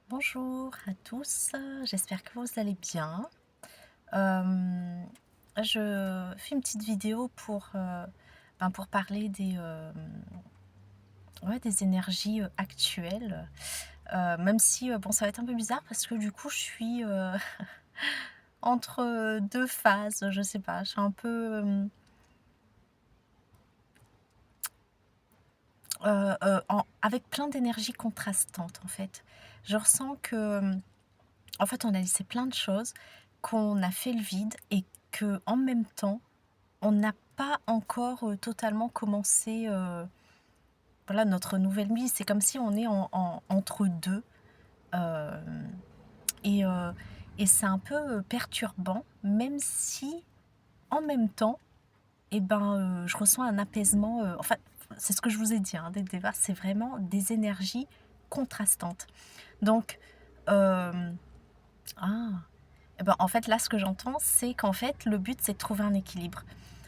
Bonjour à tous, j'espère que vous allez bien. Hem, je fais une petite vidéo pour parler ouais, des énergies, actuelles, même si, bon, ça va être un peu bizarre parce que du coup je suis, entre, 2 phases, je sais pas, je suis un peu, avec plein d'énergies contrastantes, en fait. Je ressens que, en fait, on a laissé plein de choses, qu'on a fait le vide et que en même temps, on n'a pas encore, totalement commencé, voilà, notre nouvelle vie. C'est comme si on est entre 2, hem et heu et c'est un peu, perturbant, même si, en même temps, et ben, je ressens un apaisement, enfin, c'est ce que je vous ai dit, hein, dès le départ, c'est vraiment des énergies contrastantes. Donc, hem ah! Et ben, en fait, là, ce que j'entends, c'est qu'en fait, le but, c'est de trouver un équilibre.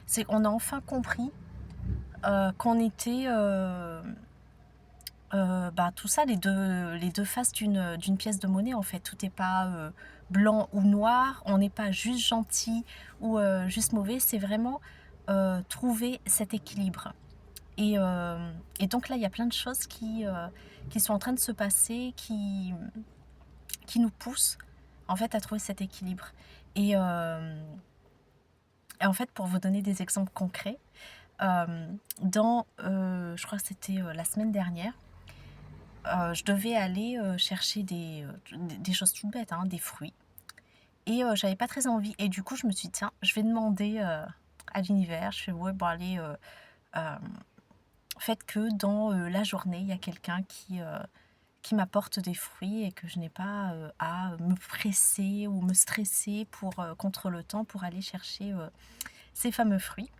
C'est qu'on a enfin compris, qu'on était, bah, tout ça, les deux faces d'une pièce de monnaie, en fait. Tout n'est pas, blanc ou noir. On n'est pas juste gentil ou, juste mauvais. C'est vraiment, trouver cet équilibre et donc là, il y a plein de choses qui sont en train de se passer, qui nous poussent, en fait, à trouver cet équilibre et en fait, pour vous donner des exemples concrets, je crois que c'était, la semaine dernière, je devais aller, chercher des choses toutes bêtes, hein, des fruits et j'avais pas très envie et du coup, je me suis dit: «Tiens, je vais demander, à l'univers». Je fais: «Ouais, bon allez, hem, faites que dans, la journée, il y a quelqu'un qui m'apporte des fruits et que je n'ai pas, à me presser ou me stresser contre le temps pour aller chercher, ces fameux fruits».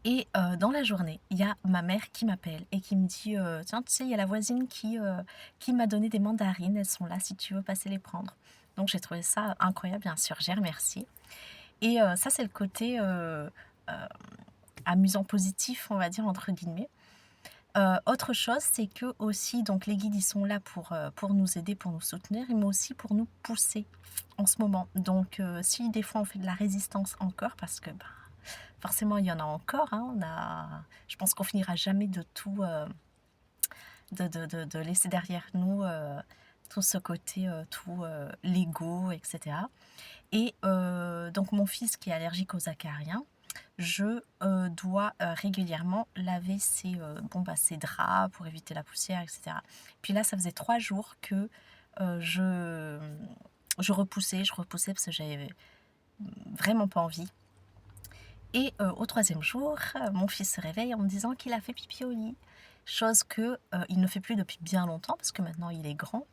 Et dans la journée, il y a ma mère qui m'appelle et qui me dit, «Tiens, tu sais, il y a la voisine qui m'a donné des mandarines, elles sont là si tu veux passer les prendre». Donc j'ai trouvé ça incroyable, bien sûr, j'ai remercié et ça, c'est le côté, «amusant positif», on va dire, entre guillemets. Autre chose, c'est que aussi, donc les guides, ils sont là pour nous aider, pour nous soutenir, mais aussi pour nous pousser en ce moment. Donc si des fois on fait de la résistance encore parce que, ben, forcément il y en a encore, hein, je pense qu'on finira jamais de tout, de laisser derrière nous, tout ce côté, tout, l'ego et cetera et donc mon fils qui est allergique aux acariens, je, dois, régulièrement laver bon, bah, ses draps pour éviter la poussière et cetera. Puis là, ça faisait 3 jours que, je repoussais parce que j'avais vraiment pas envie et au troisième jour, mon fils se réveille en me disant qu'il a fait pipi au lit. Chose que, il ne fait plus depuis bien longtemps parce que maintenant il est grand.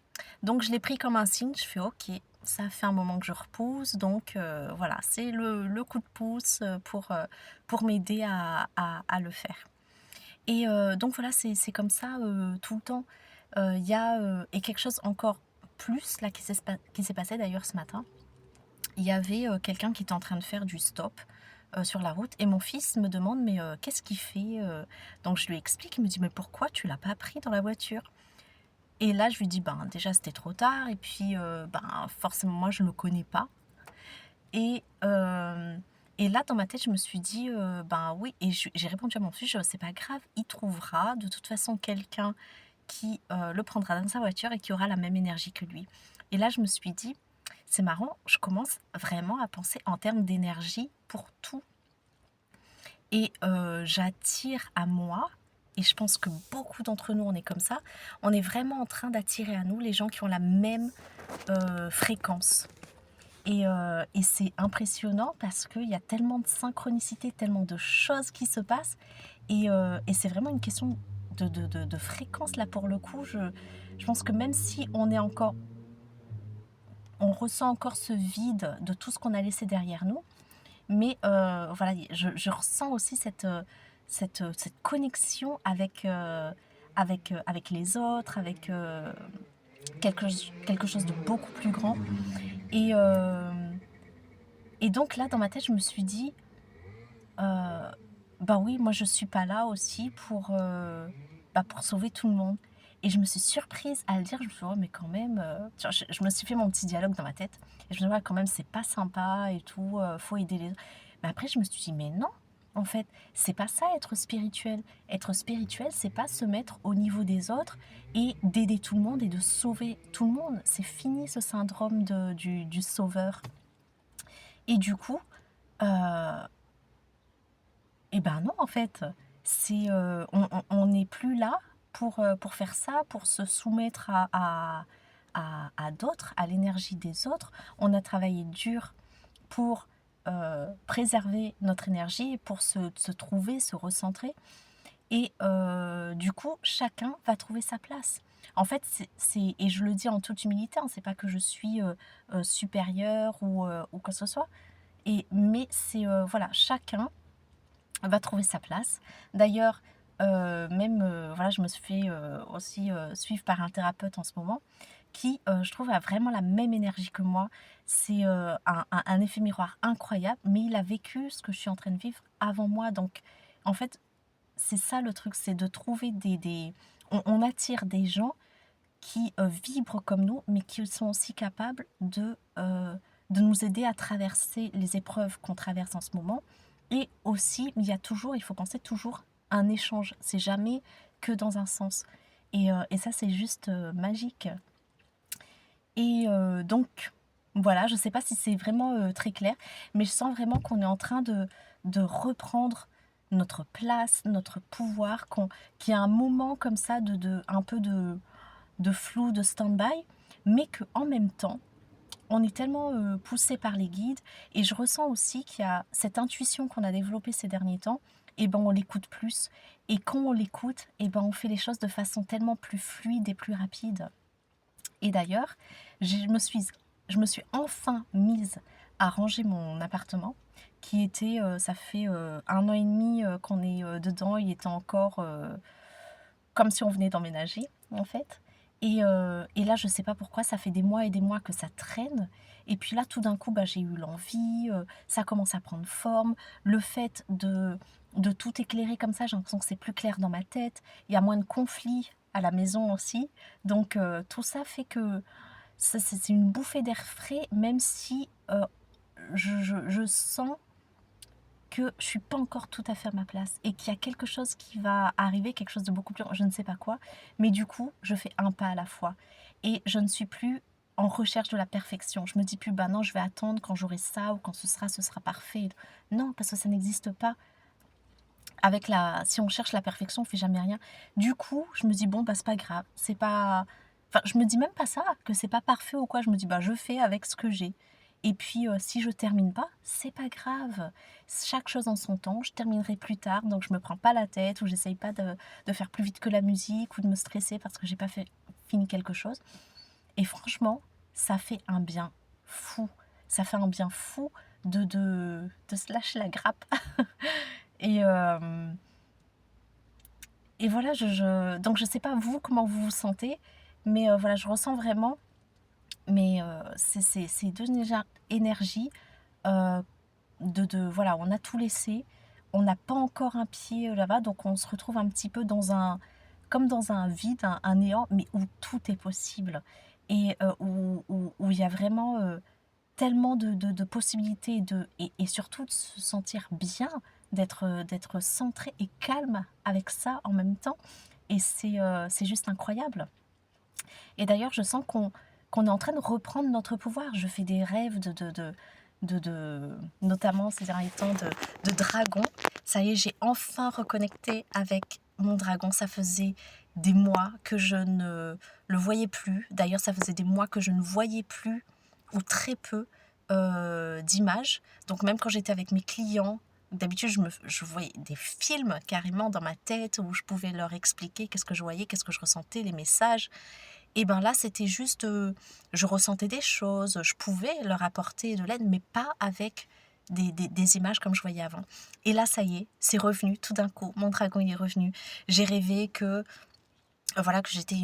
Donc je l'ai pris comme un signe, je fais: «OK, ça fait un moment que je repousse donc voilà, c'est le coup de pouce, pour m'aider à le faire». Et donc voilà, c'est comme ça, tout le temps. Il y a, et quelque chose encore plus là qui s'est passé d'ailleurs ce matin. Il y avait, quelqu'un qui était en train de faire du stop, sur la route et mon fils me demande: «Mais, qu'est-ce qu'il fait?» Donc je lui explique, il me dit: «Mais pourquoi tu l'as pas pris dans la voiture?» Et là je lui dis: «Ben, déjà c'était trop tard et puis, ben, forcément moi je le connais pas» et là dans ma tête je me suis dit, «Ben oui» et j'ai répondu à mon fils, «C'est pas grave, il trouvera de toute façon quelqu'un qui, le prendra dans sa voiture et qui aura la même énergie que lui». Et là je me suis dit: «C'est marrant, je commence vraiment à penser en termes d'énergie pour tout et j'attire à moi» et je pense que beaucoup d'entre nous on est comme ça, on est vraiment en train d'attirer à nous les gens qui ont la même, fréquence et c'est impressionnant parce qu'il y a tellement de synchronicité, tellement de choses qui se passent et c'est vraiment une question de fréquence là pour le coup. Je pense que même si on ressent encore ce vide de tout ce qu'on a laissé derrière nous, mais voilà, je ressens aussi cette connexion avec les autres, avec, quelque chose de beaucoup plus grand et donc là, dans ma tête, je me suis dit: «Bah, oui, moi je suis pas là aussi pour sauver tout le monde». Et je me suis surprise à le dire, je me suis dit: «Oh mais quand même, tu vois?» Je me suis fait mon petit dialogue dans ma tête et je me dis: «Ouais, quand même, c'est pas sympa et tout, faut aider les autres». Mais après, je me suis dit: «Mais non, en fait, c'est pas ça être spirituel. Être spirituel, c'est pas se mettre au niveau des autres et d'aider tout le monde et de sauver tout le monde. C'est fini ce syndrome du sauveur». Et du coup, heu et ben non, en fait, c'est, on n'est plus là pour faire ça, pour se soumettre à d'autres, à l'énergie des autres. On a travaillé dur pour, préserver notre énergie, pour se trouver, se recentrer et du coup, chacun va trouver sa place. En fait, c'est et je le dis en toute humilité, hein, c'est pas que je suis, supérieure ou quoi que ce soit mais c'est, voilà, chacun va trouver sa place. D'ailleurs, même, voilà, je me suis fait, aussi, suivre par un thérapeute en ce moment qui, je trouve, a vraiment la même énergie que moi. C'est, un effet miroir incroyable, mais il a vécu ce que je suis en train de vivre avant moi. Donc en fait, c'est ça le truc, c'est de trouver des on attire des gens qui, vibrent comme nous, mais qui sont aussi capables de nous aider à traverser les épreuves qu'on traverse en ce moment. Et aussi, il y a toujours, il faut penser toujours un échange. C'est jamais que dans un sens. Et ça, c'est juste, magique. Et donc voilà, je sais pas si c'est vraiment, très clair, mais je sens vraiment qu'on est en train de reprendre notre place, notre pouvoir, qu'il y a un moment comme ça de un peu de flou, de stand-by, mais qu'en même temps, on est tellement poussé par les guides et je ressens aussi qu'il y a cette intuition qu'on a développée ces derniers temps, et ben on l'écoute plus. Et quand on l'écoute, et ben on fait les choses de façon tellement plus fluide et plus rapide. Et d'ailleurs, je me suis enfin mise à ranger mon appartement qui était, ça fait 1 an et demi qu'on est dedans, il était encore comme si on venait d'emménager, en fait. Et là, je sais pas pourquoi, ça fait des mois et des mois que ça traîne. Et puis là, tout d'un coup, bah, j'ai eu l'envie, ça commence à prendre forme. Le fait de tout éclairer comme ça, j'ai l'impression que c'est plus clair dans ma tête. Il y a moins de conflits à la maison aussi. Donc, tout ça fait que c'est une bouffée d'air frais, même si je sens que je suis pas encore tout à fait à ma place et qu'il y a quelque chose qui va arriver, quelque chose de beaucoup plus, je ne sais pas quoi, mais du coup, je fais un pas à la fois et je ne suis plus en recherche de la perfection. Je me dis plus, bah non, je vais attendre quand j'aurai ça ou quand ce sera parfait. Non, parce que ça n'existe pas. Si on cherche la perfection, on fait jamais rien. Du coup, je me dis, bon, bah c'est pas grave, c'est pas, enfin, je me dis même pas ça, que c'est pas parfait ou quoi. Je me dis, bah je fais avec ce que j'ai. Et puis, si je termine pas, c'est pas grave. Chaque chose en son temps, je terminerai plus tard, donc je me prends pas la tête ou j'essaye pas de faire plus vite que la musique ou de me stresser parce que j'ai pas fini quelque chose. Et franchement, ça fait un bien fou. Ça fait un bien fou de se lâcher la grappe. Et, et voilà, donc je sais pas vous comment vous vous sentez, mais voilà, je ressens vraiment, mais ces deux énergies, euh, voilà, on a tout laissé, on n'a pas encore un pied là-bas, donc on se retrouve un petit peu comme dans un vide, un néant, mais où tout est possible et où il y a vraiment tellement de possibilités et surtout de se sentir bien, d'être centré et calme avec ça en même temps. Et c'est juste incroyable. Et d'ailleurs, je sens qu'on est en train de reprendre notre pouvoir. Je fais des rêves notamment ces derniers temps, de dragon. Ça y est, j'ai enfin reconnecté avec mon dragon. Ça faisait des mois que je ne le voyais plus. D'ailleurs, ça faisait des mois que je ne voyais plus ou très peu d'images. Donc même quand j'étais avec mes clients, d'habitude je voyais des films carrément dans ma tête où je pouvais leur expliquer qu'est-ce que je voyais, qu'est-ce que je ressentais, les messages. Et ben là, c'était juste, je ressentais des choses, je pouvais leur apporter de l'aide, mais pas avec des images comme je voyais avant. Et là, ça y est, c'est revenu tout d'un coup. Mon dragon, il est revenu. J'ai rêvé que, voilà, que j'étais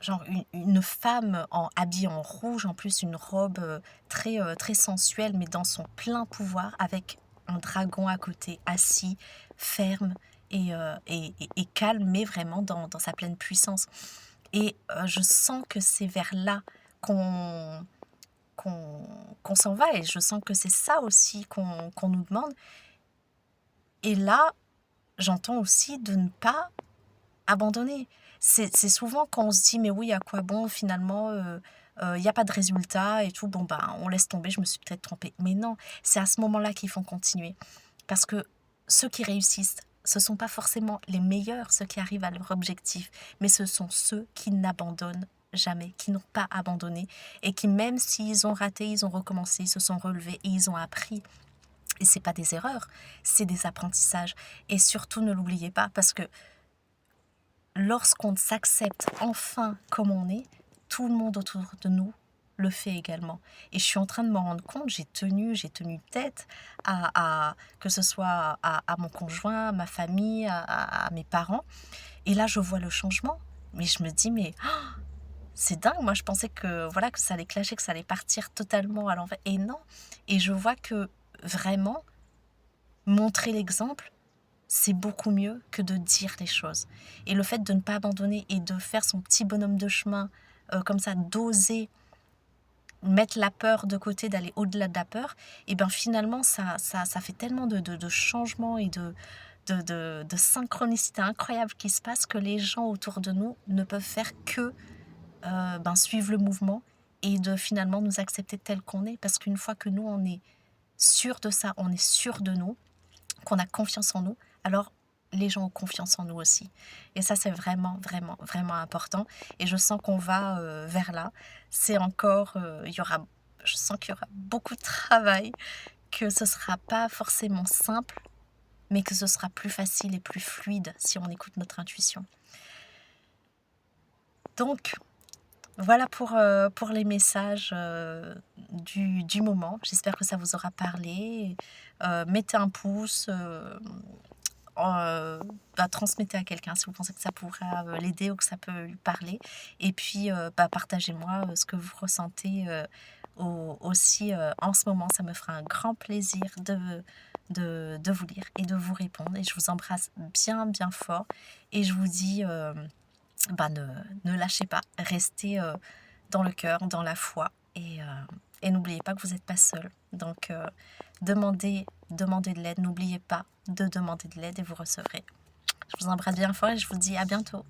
genre une femme habillée en rouge, en plus une robe très sensuelle, mais dans son plein pouvoir, avec un dragon à côté, assis, ferme, et calme, mais vraiment dans sa pleine puissance. Et je sens que c'est vers là qu'on qu'on s'en va, et je sens que c'est ça aussi qu'on nous demande. Et là, j'entends aussi de ne pas abandonner. C'est souvent quand on se dit: «Mais oui, à quoi bon finalement, il y a pas de résultat et tout, bon, ben, on laisse tomber, je me suis peut-être trompée». Mais non, c'est à ce moment-là qu'il faut continuer. Parce que ceux qui réussissent, ce sont pas forcément les meilleurs, ceux qui arrivent à leur objectif, mais ce sont ceux qui n'abandonnent jamais, qui n'ont pas abandonné, et qui, même s'ils ont raté, ils ont recommencé, ils se sont relevés et ils ont appris. Et c'est pas des erreurs, c'est des apprentissages. Et surtout, ne l'oubliez pas, parce que lorsqu'on s'accepte enfin comme on est, tout le monde autour de nous le fait également. Et je suis en train de me rendre compte, j'ai tenu tête que ce soit à mon conjoint, à ma famille, à mes parents. Et là, je vois le changement. Mais je me dis, mais c'est dingue, moi je pensais que voilà, que ça allait clasher, que ça allait partir totalement à l'envers. Et non. Et je vois que vraiment, montrer l'exemple, c'est beaucoup mieux que de dire les choses. Et le fait de ne pas abandonner et de faire son petit bonhomme de chemin, comme ça, d'oser mettre la peur de côté, d'aller au-delà de la peur, et ben finalement, ça fait tellement de changements et de synchronicité incroyable qui se passe, que les gens autour de nous ne peuvent faire que ben, suivre le mouvement, et de finalement nous accepter tel qu'on est. Parce qu'une fois que nous, on est sûr de ça, on est sûr de nous, qu'on a confiance en nous, alors les gens ont confiance en nous aussi. Et ça, c'est vraiment, vraiment, vraiment important. Et je sens qu'on va vers là. C'est encore, je sens qu'il y aura beaucoup de travail, que ce sera pas forcément simple, mais que ce sera plus facile et plus fluide si on écoute notre intuition. Donc, voilà pour les messages du moment. J'espère que ça vous aura parlé. Mettez un pouce, bah, transmettez à quelqu'un si vous pensez que ça pourra l'aider ou que ça peut lui parler. Et puis, bah, partagez-moi ce que vous ressentez aussi en ce moment. Ça me fera un grand plaisir de vous lire et de vous répondre. Et je vous embrasse bien, bien fort. Et je vous dis, bah, ne lâchez pas. Restez dans le cœur, dans la foi. Et n'oubliez pas que vous n'êtes pas seul. Donc, demandez de l'aide. N'oubliez pas de demander de l'aide et vous recevrez. Je vous embrasse bien fort et je vous dis à bientôt.